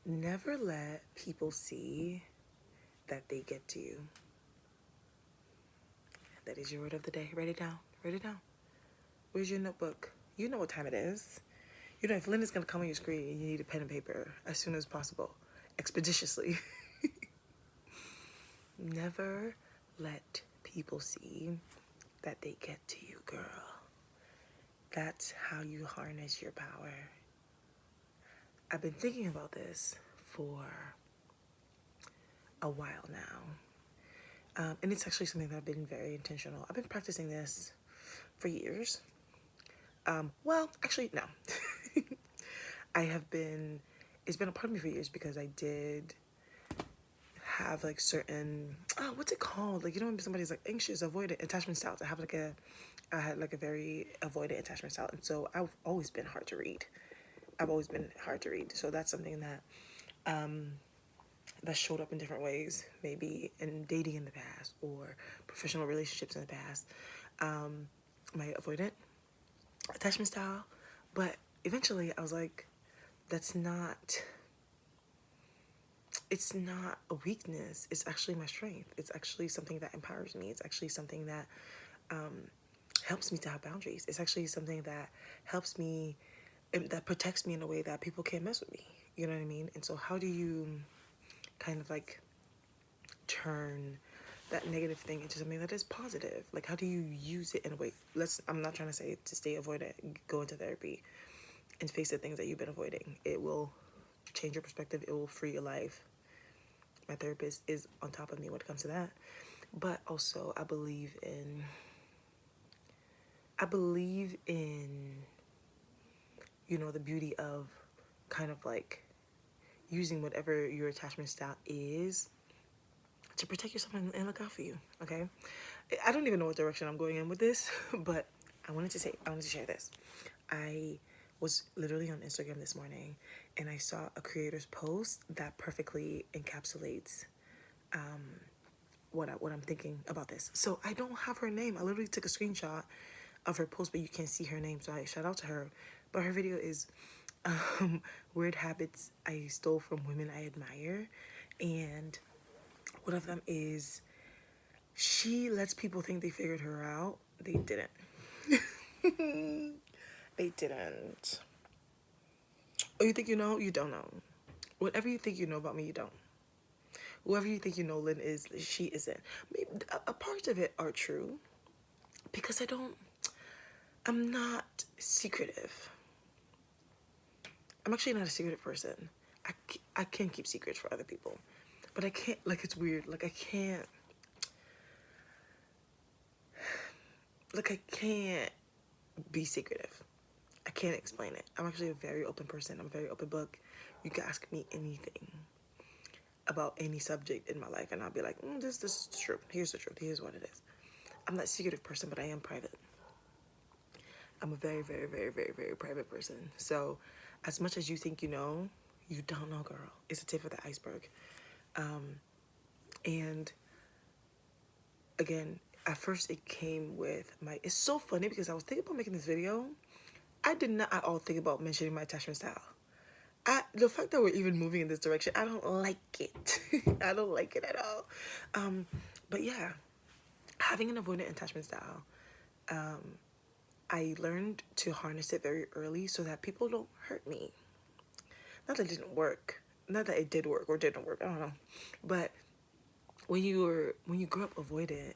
Never let people see that they get to you. That is your word of the day. Write it down. Write it down. Where's your notebook? You know what time it is. You know, if Linda's going to come on your screen, you need a pen and paper as soon as possible, expeditiously. Never let people see that they get to you, girl. That's how you harness your power. I've been thinking about this for a while now. And it's actually something that I've been very intentional. I've been practicing this for years. Well, actually, no. It's been a part of me for years because I did have like certain, what's it called? Like, you know, when somebody's like anxious, avoidant attachment styles. I had like a very avoidant attachment style. And so I've always been hard to read. So that's something that showed up in different ways, maybe in dating in the past or professional relationships in the past. My avoidant attachment style. But eventually I was like, that's not, it's not a weakness. It's actually my strength. It's actually something that empowers me. It's actually something that helps me to have boundaries. It's actually something that helps me, that protects me in a way that people can't mess with me. You know what I mean? And so how do you kind of like turn that negative thing into something that is positive? Like, how do you use it in a way? I'm not trying to say to stay avoidant, go into therapy and face the things that you've been avoiding. It will change your perspective. It will free your life. My therapist is on top of me when it comes to that. But also I believe in, you know, the beauty of kind of like using whatever your attachment style is to protect yourself and look out for you. Okay. I don't even know what direction I'm going in with this, but I wanted to share this. I was literally on Instagram this morning and I saw a creator's post that perfectly encapsulates what I'm thinking about this. So I don't have her name. I literally took a screenshot of her post, but you can't see her name. So I shout out to her. But her video is weird habits I stole from women I admire. And one of them is she lets people think they figured her out. They didn't. They didn't. Oh, you think you know? You don't know. Whatever you think you know about me, you don't. Whoever you think you know Lynn is, she isn't. Maybe a part of it are true because I'm not secretive. I'm actually not a secretive person. I can keep secrets for other people, but I can't, like, it's weird. I can't be secretive. I can't explain it. I'm actually a very open person. I'm a very open book. You can ask me anything about any subject in my life and I'll be like, this is the truth. Here's the truth. Here's what it is. I'm not a secretive person, but I am private. I'm a very, very, very, very, very private person. So as much as you think you know, you don't know, girl. It's the tip of the iceberg. And again, at first it came with it's so funny because I was thinking about making this video. I did not at all think about mentioning my attachment style. The fact that we're even moving in this direction, I don't like it. I don't like it at all. But yeah, having an avoidant attachment style, I learned to harness it very early so that people don't hurt me. Not that it didn't work. Not that it did work or didn't work. I don't know. But when you grow up avoidant,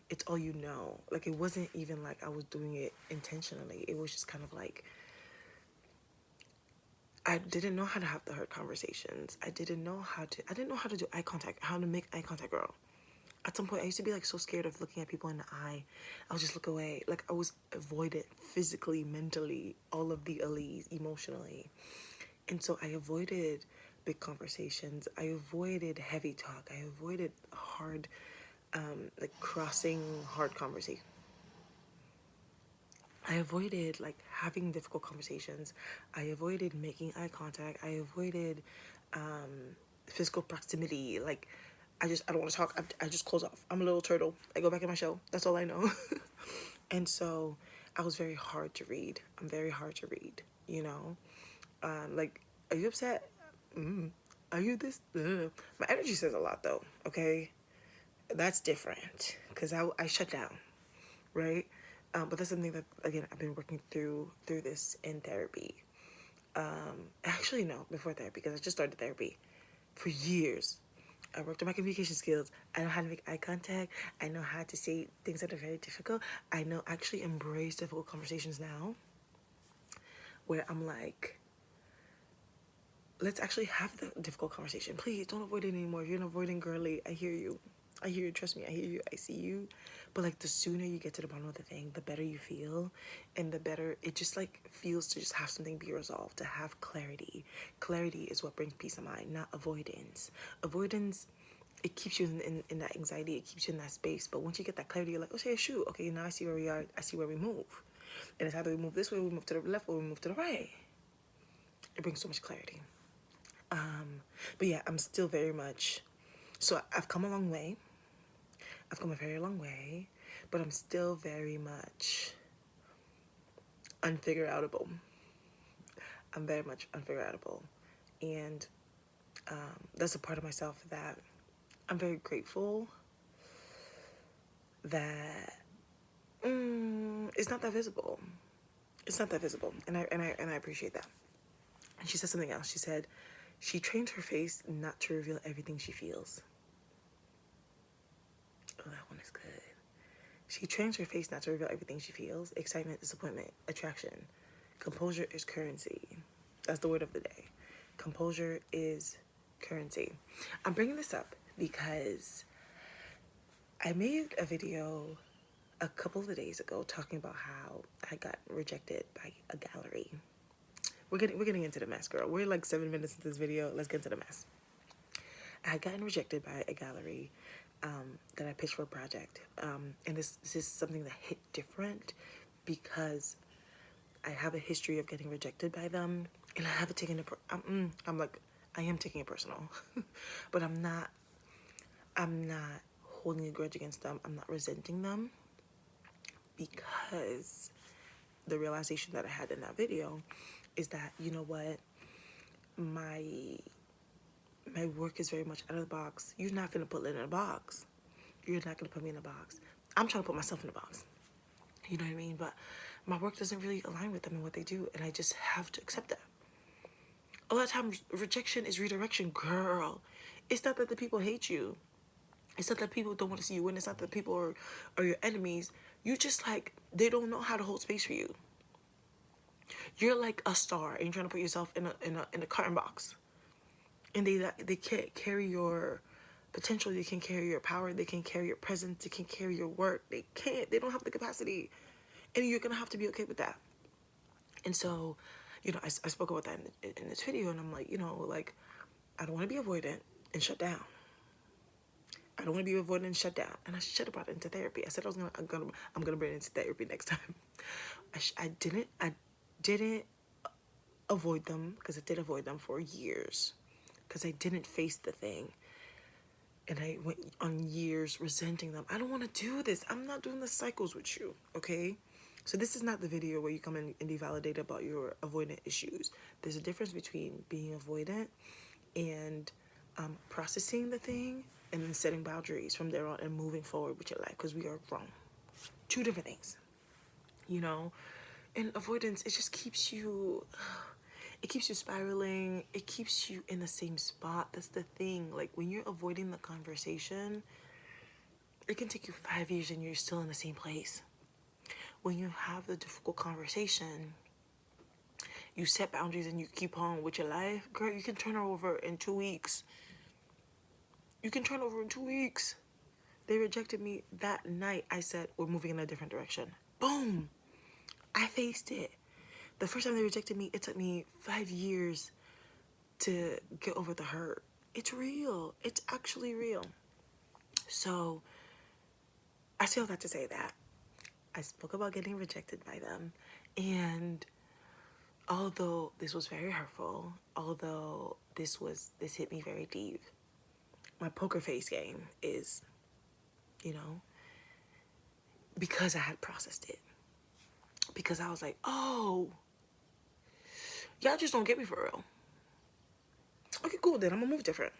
it's all you know. Like, it wasn't even like I was doing it intentionally. It was just kind of like I didn't know how to have the hard conversations. I didn't know how to do eye contact, how to make eye contact, girl. At some point, I used to be like so scared of looking at people in the eye. I would just look away. Like, I was avoided physically, mentally, all of the alleys, emotionally. And so I avoided big conversations. I avoided heavy talk. I avoided hard, like crossing hard conversation. I avoided like having difficult conversations. I avoided making eye contact. I avoided physical proximity. Like, I don't want to talk. I just close off. I'm a little turtle. I go back in my shell. That's all I know. And so I was very hard to read. I'm very hard to read, you know? Like, are you upset? Are you this? My energy says a lot though, okay? That's different because I shut down, right? But that's something that, again, I've been working through this in therapy. Actually, no, before therapy, because I just started therapy for years. I worked on my communication skills. I know how to make eye contact. I know how to say things that are very difficult. I know actually embrace difficult conversations now, where I'm like, let's actually have the difficult conversation. Please don't avoid it anymore. If you're an avoiding girly, I hear you. I hear you. Trust me. I hear you. I see you. But like, the sooner you get to the bottom of the thing, the better you feel, and the better it just like feels to just have something be resolved, to have clarity. Clarity is what brings peace of mind, not avoidance. Avoidance, it keeps you in that anxiety. It keeps you in that space. But once you get that clarity, you're like, okay, shoot. Okay, now I see where we are. I see where we move. And it's either we move this way, we move to the left, or we move to the right. It brings so much clarity. But yeah, I'm still very much, so I've come a long way. I've come a very long way, but I'm still very much unfigureoutable. I'm very much unfigureoutable. And that's a part of myself that I'm very grateful that it's not that visible. It's not that visible. And I appreciate that. And she said something else. She said she trains her face not to reveal everything she feels. Oh, that one is good. She trains her face not to reveal everything she feels. Excitement, disappointment, attraction. Composure is currency. That's the word of the day. Composure is currency. I'm bringing this up because I made a video a couple of days ago talking about how I got rejected by a gallery. We're getting into the mess, girl. We're like 7 minutes into this video. Let's get into the mess. I had gotten rejected by a gallery that I pitched for a project. And this is something that hit different because I have a history of getting rejected by them, and I haven't taken it. I'm like, I am taking it personal, but I'm not holding a grudge against them. I'm not resenting them, because the realization that I had in that video is that, you know what, my work is very much out of the box. You're not gonna put Lynn in a box. You're not gonna put me in a box. I'm trying to put myself in a box. You know what I mean? But my work doesn't really align with them and what they do, and I just have to accept that. A lot of times, rejection is redirection, girl. It's not that the people hate you. It's not that people don't want to see you win. It's not that people are your enemies. You just like, they don't know how to hold space for you. You're like a star, and you're trying to put yourself in a carton box, and they can't carry your potential. They can carry your power. They can carry your presence. They can carry your work. They can't. They don't have the capacity, and you're gonna have to be okay with that. And so, you know, I spoke about that in this video, and I'm like, you know, like, I don't want to be avoidant and shut down. I don't want to be avoidant and shut down. And I should have brought it into therapy. I said I'm gonna bring it into therapy next time. I didn't avoid them, because I did avoid them for years, because I didn't face the thing, and I went on years resenting them. I don't want to do this. I'm not doing the cycles with you, okay? So this is not the video where you come in and be validated about your avoidant issues. There's a difference between being avoidant and processing the thing, and then setting boundaries from there on and moving forward with your life, because we are grown. Two different things, you know? And avoidance, it just keeps you, it keeps you spiraling. It keeps you in the same spot. That's the thing. Like, when you're avoiding the conversation, it can take you 5 years and you're still in the same place. When you have the difficult conversation, you set boundaries and you keep on with your life, girl, you can turn over in 2 weeks. You can turn over in 2 weeks. They rejected me that night. I said, we're moving in a different direction. Boom. I faced it. The first time they rejected me, it took me 5 years to get over the hurt. It's real. It's actually real. So I still got to say that. I spoke about getting rejected by them. And although this was very hurtful, although this hit me very deep, my poker face game is, you know, because I had processed it. Because I was like, oh, y'all just don't get me for real. Okay, cool, then I'm gonna move different.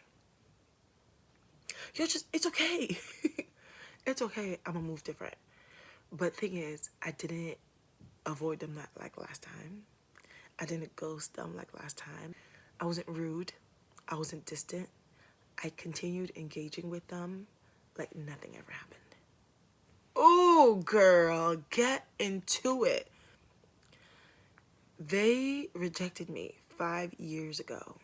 It's okay. It's okay, I'm gonna move different. But thing is, I didn't avoid them like last time. I didn't ghost them like last time. I wasn't rude. I wasn't distant. I continued engaging with them like nothing ever happened. Oh, girl, get into it. They rejected me 5 years ago.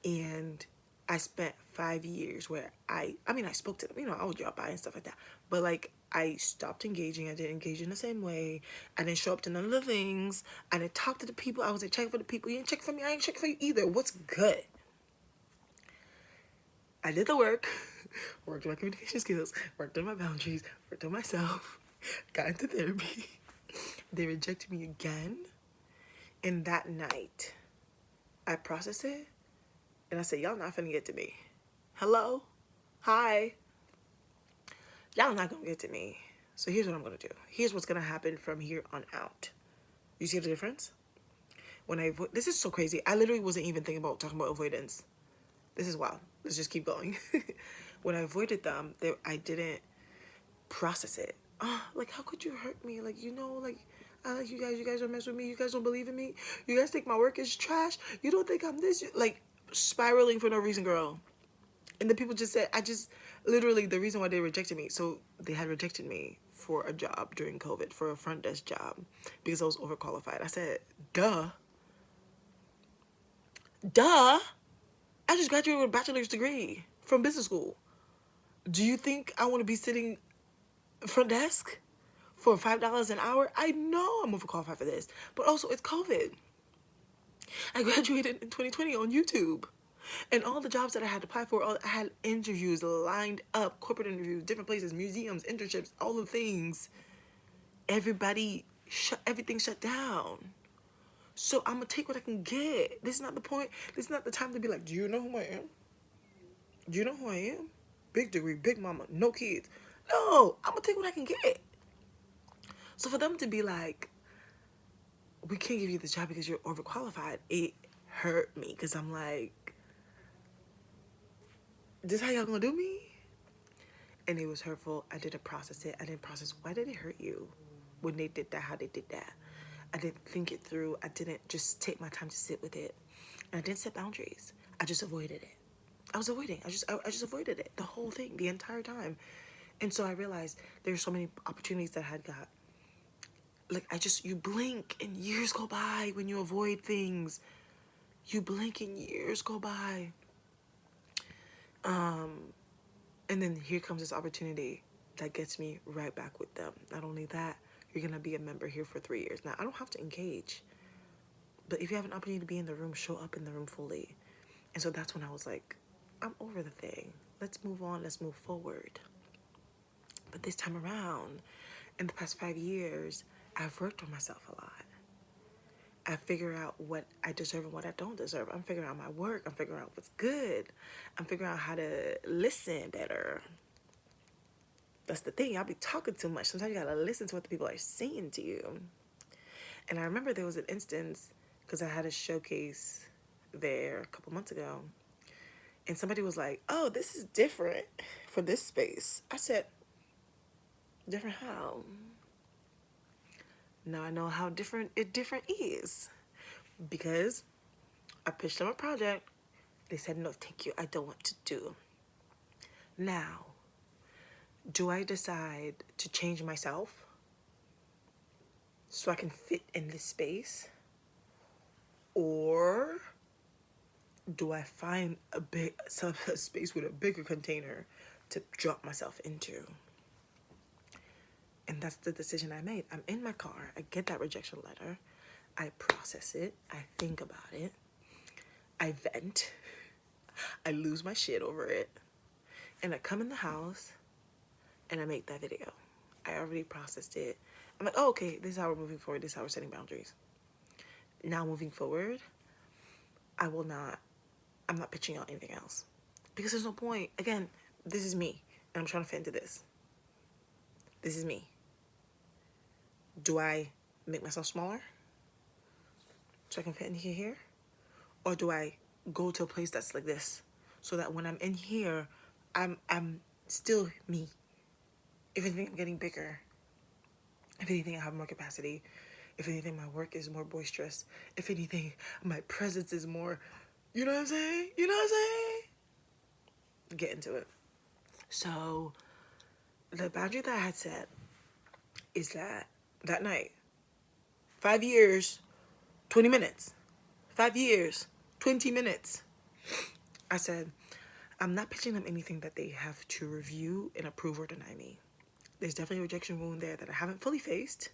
And I spent 5 years where I spoke to them, I would drop by and stuff like that. But like, I stopped engaging. I didn't engage in the same way. I didn't show up to none of the things. I didn't talk to the people. I wasn't checking for the people. You didn't check for me. I ain't checking for you either. What's good? I did the work, worked on my communication skills, worked on my boundaries, worked on myself, got into therapy. They rejected me again. And that night, I processed it and I said, y'all not finna get to me. Hello? Hi? Y'all not gonna get to me. So here's what I'm gonna do. Here's what's gonna happen from here on out. You see the difference? This is so crazy. I literally wasn't even thinking about talking about avoidance. This is wild. Let's just keep going. When I avoided them, I didn't process it. Like, how could you hurt me? Like, like, I like you guys. You guys don't mess with me. You guys don't believe in me. You guys think my work is trash. You don't think I'm this. Like, spiraling for no reason, girl. And the people just said, literally, the reason why they rejected me. So they had rejected me for a job during COVID, for a front desk job, because I was overqualified. I said, duh. Duh. I just graduated with a bachelor's degree from business school. Do you think I want to be sitting front desk for $5 an hour? I know I'm overqualified for this, but also it's COVID. I graduated in 2020 on YouTube. And all the jobs that I had to apply for, I had interviews lined up, corporate interviews, different places, museums, internships, all the things. Everything shut down. So I'm going to take what I can get. This is not the point. This is not the time to be like, do you know who I am? Do you know who I am? Big degree, big mama, no kids. No, I'm going to take what I can get. So for them to be like, we can't give you this job because you're overqualified, it hurt me because I'm like, this how y'all gonna do me? And it was hurtful. I didn't process it. I didn't process why did it hurt you when they did that, how they did that. I didn't think it through. I didn't just take my time to sit with it. And I didn't set boundaries. I just avoided it. I was avoiding. I just avoided it. The whole thing, the entire time. And so I realized there's so many opportunities that I had got. Like, you blink and years go by when you avoid things. You blink and years go by. And then here comes this opportunity that gets me right back with them. Not only that, you're going to be a member here for 3 years. Now, I don't have to engage. But if you have an opportunity to be in the room, show up in the room fully. And so that's when I was like, I'm over the thing. Let's move on. Let's move forward. But this time around, in the past 5 years, I've worked on myself a lot. I figure out what I deserve and what I don't deserve. I'm figuring out my work. I'm figuring out what's good. I'm figuring out how to listen better. That's the thing. Y'all be talking too much. Sometimes you gotta listen to what the people are saying to you. And I remember there was an instance, because I had a showcase there a couple months ago, and somebody was like, oh, this is different for this space. I said, different how? Now I know how different it is. Because I pitched them a project. They said, no, thank you. I don't want to do. Now, do I decide to change myself so I can fit in this space? Or do I find a space with a bigger container to drop myself into? And that's the decision I made. I'm in my car. I get that rejection letter. I process it. I think about it. I vent. I lose my shit over it. And I come in the house and I make that video. I already processed it. I'm like, oh, okay, this is how we're moving forward. This is how we're setting boundaries. Now moving forward, I'm not pitching out anything else. Because there's no point. Again, this is me. And I'm trying to fit into this. This is me. Do I make myself smaller so I can fit in here? Or do I go to a place that's like this, so that when I'm in here, I'm still me. If anything, I'm getting bigger. If anything, I have more capacity. If anything, my work is more boisterous. If anything, my presence is more, you know what I'm saying? You know what I'm saying? Get into it. So, the boundary that I had set is that night, 5 years, 20 minutes. 5 years, 20 minutes. I said, I'm not pitching them anything that they have to review and approve or deny me. There's definitely a rejection wound there that I haven't fully faced.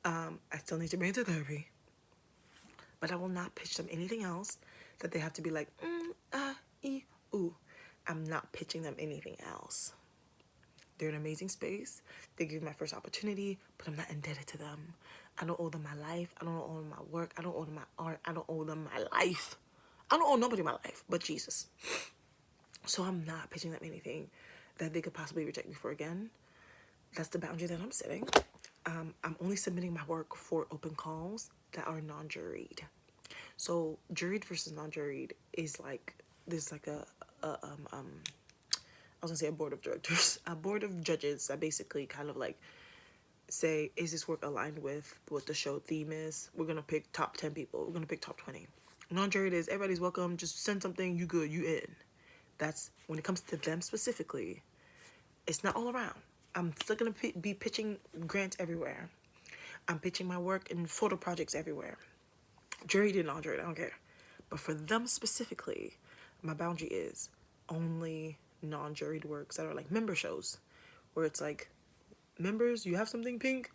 I still need to bring it to therapy. But I will not pitch them anything else that they have to be like, ooh. I'm not pitching them anything else. They're an amazing space. They gave me my first opportunity, but I'm not indebted to them. I don't owe them my life. I don't owe them my work. I don't owe them my art. I don't owe them my life. I don't owe nobody my life but Jesus. So I'm not pitching them anything that they could possibly reject me for again. That's the boundary that I'm setting. I'm only submitting my work for open calls that are non-juried. So juried versus non-juried is like, there's like I was gonna say a board of directors, a board of judges that basically kind of like say, is this work aligned with what the show theme is? We're gonna pick top 10 people. We're gonna pick top 20. Non-juried is everybody's welcome. Just send something. You good. You in. That's when it comes to them specifically. It's not all around. I'm still gonna be pitching grants everywhere. I'm pitching my work in photo projects everywhere. Juried and non-juried, I don't care. But for them specifically, my boundary is only non-juried works that are like member shows, where it's like, members, you have something pink,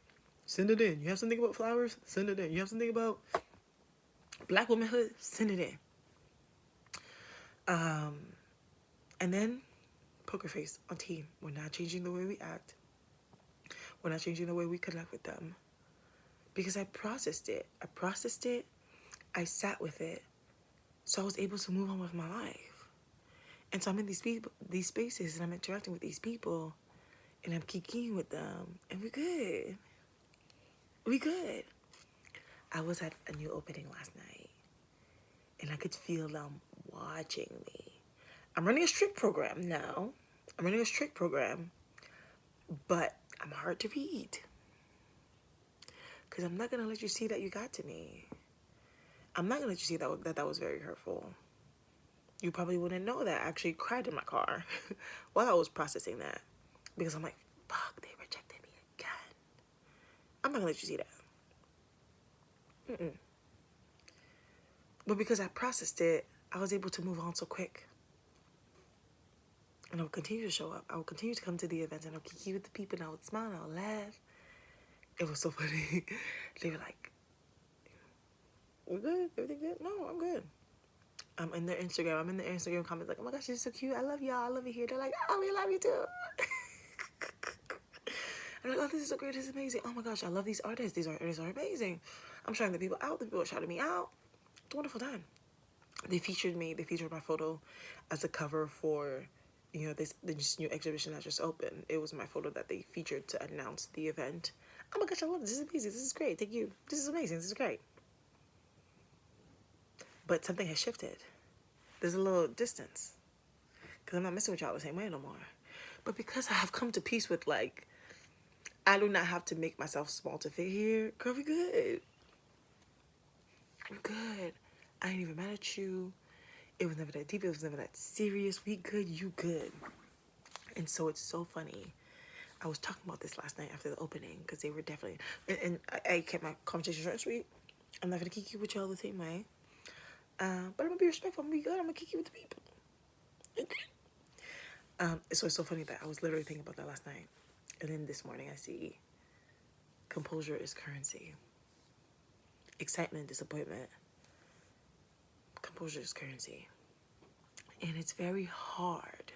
send it in. You have something about flowers, send it in. You have something about Black womanhood, send it in. And then poker face on team. We're not changing the way we act. We're not changing the way we connect with them. Because I processed it. I sat with it. So I was able to move on with my life. And so I'm in these spaces, and I'm interacting with these people, and I'm kikiing with them, and we're good. We good. I was at a new opening last night, and I could feel them watching me. I'm running a strict program now. But I'm hard to read. Because I'm not going to let you see that you got to me. I'm not going to let you see that was very hurtful. You probably wouldn't know that I actually cried in my car while I was processing that. Because I'm like, fuck, they rejected me again. I'm not going to let you see that. But because I processed it, I was able to move on so quick. And I will continue to show up. I will continue to come to the events, and I'll kiki with the people, and I would smile, and I would laugh. It was so funny. They were like, we're good? Everything good? No, I'm good. I'm in their Instagram. I'm in the Instagram comments like, oh my gosh, you're so cute. I love y'all. I love you here. They're like, oh, we love you too. I'm like, oh, this is so great. This is amazing. Oh my gosh, I love these artists. These artists are amazing. I'm shouting the people out. The people are shouting me out. It's a wonderful time. They featured me. They featured my photo as a cover for, this new exhibition that just opened. It was my photo that they featured to announce the event. Oh my gosh, I love this. This is amazing. This is great. Thank you. This is amazing. This is great. But something has shifted. There's a little distance. Because I'm not messing with y'all the same way no more. But because I have come to peace with, like, I do not have to make myself small to fit here. Girl, we good. We're good. I ain't even mad at you. It was never that deep. It was never that serious. We good. You good. And so it's so funny. I was talking about this last night after the opening. Because they were definitely... And I kept my conversation short and sweet. I'm not going to kiki with y'all the same way. But I'm going to be respectful. I'm going to be good. I'm going to kiki with the people. So it's so funny that I was literally thinking about that last night. And then this morning I see composure is currency. Excitement, disappointment. Composure is currency. And it's very hard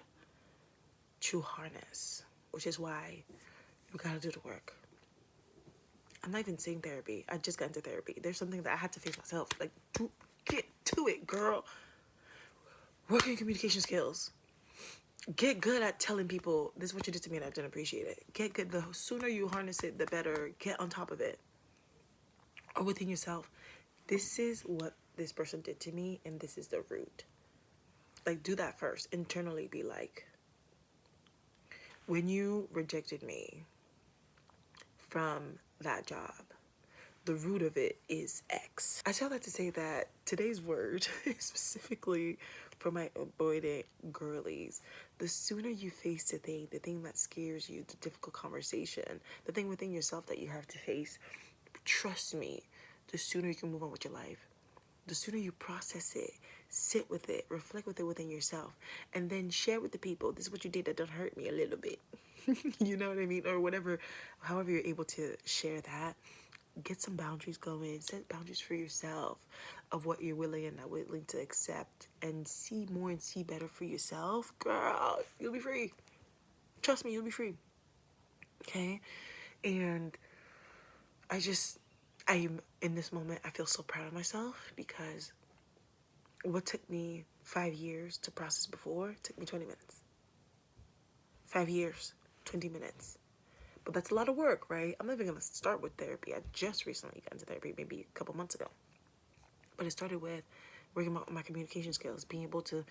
to harness, which is why you gotta do the work. I'm not even saying therapy. I just got into therapy. There's something that I had to face myself. Like, to get to it, girl. Work on your communication skills. Get good at telling people, this is what you did to me and I didn't appreciate it. Get good. The sooner you harness it, the better. Get on top of it. Or within yourself. This is what this person did to me, and this is the root. Like, do that first. Internally be like, when you rejected me from that job, the root of it is X. I tell that to say that today's word is specifically for my avoidant girlies. The sooner you face the thing that scares you, the difficult conversation, the thing within yourself that you have to face, trust me, the sooner you can move on with your life. The sooner you process it, sit with it, reflect with it within yourself, and then share with the people, this is what you did that don't hurt me a little bit. You know what I mean? Or whatever, however you're able to share that. Get some boundaries going. Set boundaries for yourself of what you're willing and not willing to accept, and see more and see better for yourself. Girl, you'll be free. Trust me, you'll be free. Okay? And I'm in this moment, I feel so proud of myself because what took me 5 years to process before took me 20 minutes. 5 years, 20 minutes. But that's a lot of work, right? I'm not even going to start with therapy. I just recently got into therapy, maybe a couple months ago. But it started with working on my communication skills, being able to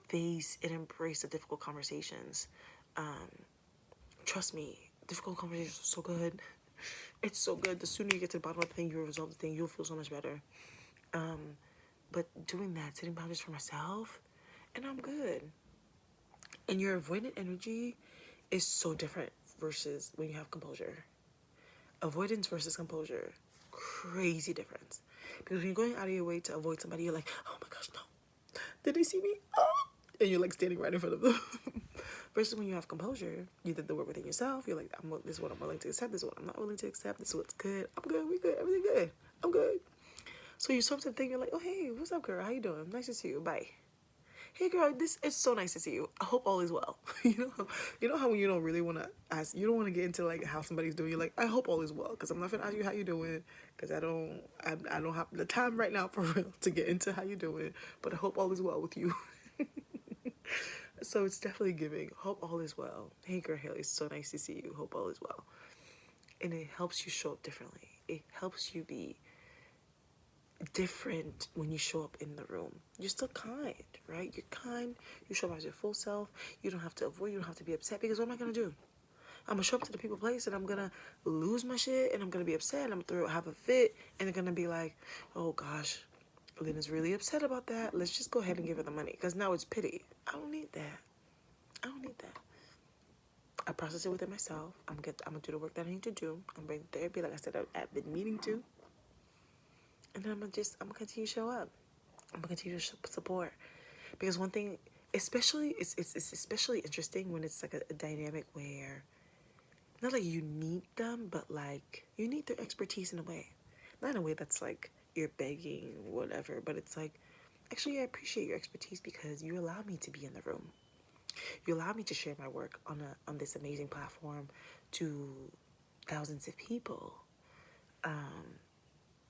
face and embrace the difficult conversations. Trust me, difficult conversations are so good. It's so good. The sooner you get to the bottom of the thing, you'll resolve the thing, you'll feel so much better. But doing that, setting boundaries for myself, and I'm good. And your avoidant energy is so different versus when you have composure. Avoidance versus composure, crazy difference. Because when you're going out of your way to avoid somebody, you're like, oh my gosh, no. Did they see me? Oh. And you're like standing right in front of them. Versus when you have composure, you did the work within yourself. You're like, this is what I'm willing to accept. This is what I'm not willing to accept. This is what's good. I'm good. We good. Everything good. I'm good. So you start to think, you're like, oh, hey, what's up, girl? How you doing? Nice to see you. Bye. Hey, girl, this is so nice to see you. I hope all is well. You know how when you don't really want to ask, you don't want to get into like how somebody's doing. You're like, I hope all is well, because I'm not gonna ask you how you doing, because I don't have the time right now for real to get into how you doing. But I hope all is well with you. So it's definitely giving. Hope all is well. Hey, girl, Haley, it's so nice to see you. Hope all is well. And it helps you show up differently. It helps you be different when you show up in the room. You're still kind, right? You're kind. You show up as your full self. You don't have to avoid. You don't have to be upset, because what am I gonna do? I'm gonna show up to the people place and I'm gonna lose my shit and I'm gonna be upset and I'm gonna have a fit and they're gonna be like, oh gosh, Lena's really upset about that. Let's just go ahead and give her the money, because now it's pity. I don't need that. I don't need that. I process it within myself. I'm gonna do the work that I need to do. I'm bringing therapy, like I said, I've been meaning to. And then I'm gonna continue to show up. I'm gonna continue to support. Because one thing, especially, it's especially interesting when it's like a dynamic where, not like you need them, but like you need their expertise in a way. Not in a way that's like you're begging, whatever, but it's like, actually, I appreciate your expertise because you allow me to be in the room. You allow me to share my work on this amazing platform to thousands of people.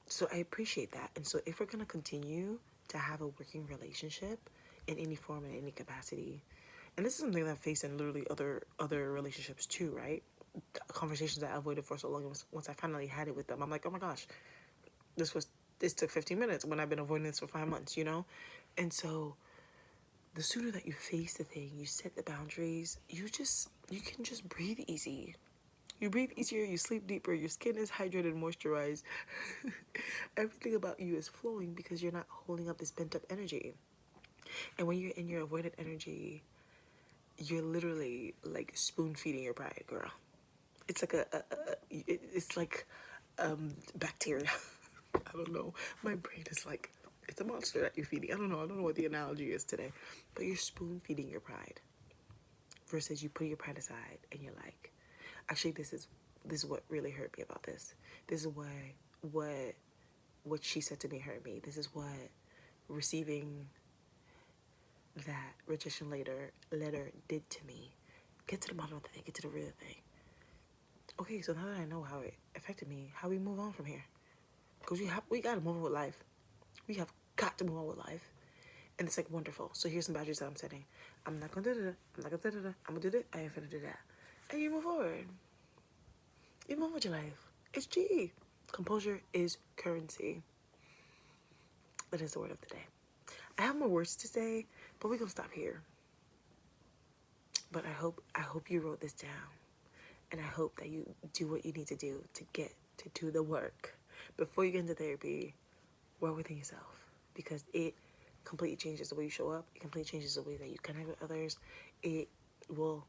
So I appreciate that. And so if we're going to continue to have a working relationship in any form, in any capacity, and this is something that I've faced in literally other relationships too, right? Conversations that I avoided for so long, once I finally had it with them, I'm like, oh my gosh, this took 15 minutes when I've been avoiding this for 5 months, you know? And so the sooner that you face the thing, you set the boundaries, you can just breathe easy. You breathe easier, you sleep deeper, your skin is hydrated, moisturized. Everything about you is flowing because you're not holding up this pent up energy. And when you're in your avoidant energy, you're literally like spoon feeding your pride, girl. It's like it's like bacteria. I don't know. My brain is like, it's a monster that you're feeding. I don't know what the analogy is today, but you're spoon feeding your pride. Versus you put your pride aside and you're like, actually, this is what really hurt me about this. This is what she said to me hurt me. This is what receiving that rejection letter did to me. Get to the bottom of the thing. Get to the real thing. Okay, so now that I know how it affected me, how we move on from here? Because we gotta move on with life. We have got to move on with life. And it's like wonderful. So here's some boundaries that I'm setting. I'm not gonna do that. I'm not gonna do that. I'm gonna do that. I ain't gonna do that. And you move forward. You move on with your life. It's G. Composure is currency. That is the word of the day. I have more words to say, but we're gonna stop here. But I hope you wrote this down, and I hope that you do what you need to do to get to do the work before you get into therapy. Work within yourself, because it completely changes the way you show up. It completely changes the way that you connect with others. It will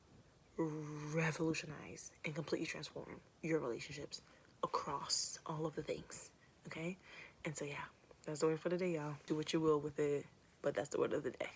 revolutionize and completely transform your relationships across all of the things. Okay? And so yeah, that's the word for the day, y'all. Do what you will with it, but that's the word of the day.